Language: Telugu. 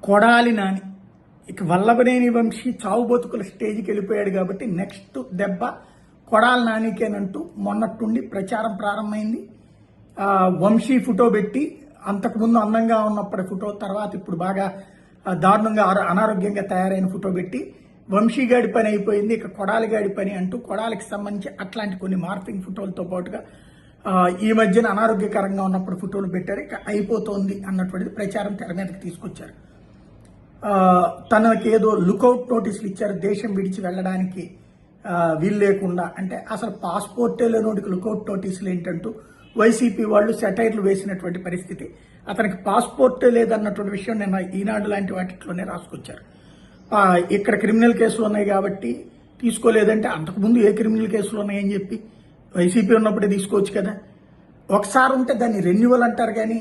కొడాలి నాని ఇక వల్లభనేని వంశీ చావు బతుకుల స్టేజ్కి వెళ్ళిపోయాడు కాబట్టి నెక్స్ట్ దెబ్బ కొడాలి నానికేనంటూ మొన్నట్టుండి ప్రచారం ప్రారంభమైంది. వంశీ ఫోటో పెట్టి అంతకుముందు అందంగా ఉన్నప్పటి ఫోటో, తర్వాత ఇప్పుడు బాగా దారుణంగా అనారోగ్యంగా తయారైన ఫోటో పెట్టి వంశీ గాడి పని అయిపోయింది, ఇక కొడాలి గాడి పని అంటూ కొడాలికి సంబంధించి అట్లాంటి కొన్ని మార్ఫింగ్ ఫోటోలతో పాటుగా ఈ మధ్యన అనారోగ్యకరంగా ఉన్నప్పుడు ఫోటోలు పెట్టారు. ఇక అయిపోతోంది అన్నటువంటిది ప్రచారం తెర మీదకి తీసుకొచ్చారు. తనకి ఏదో లుకౌట్ నోటీసులు ఇచ్చారు దేశం విడిచి వెళ్ళడానికి వీలు లేకుండా. అంటే అసలు పాస్పోర్టే లేనోడికి లుకౌట్ నోటీసులు ఏంటంటూ వైసీపీ వాళ్ళు సెటైర్లు వేసినటువంటి పరిస్థితి. అతనికి పాస్పోర్టే లేదన్నటువంటి విషయం నిన్న ఈనాడు లాంటి వాటిలోనే రాసుకొచ్చారు. ఇక్కడ క్రిమినల్ కేసులు ఉన్నాయి కాబట్టి తీసుకోలేదంటే అంతకుముందు ఏ క్రిమినల్ కేసులు ఉన్నాయని చెప్పి వైసీపీ ఉన్నప్పుడే తీసుకోవచ్చు కదా. ఒకసారి ఉంటే దాన్ని రెన్యువల్ అంటారు కానీ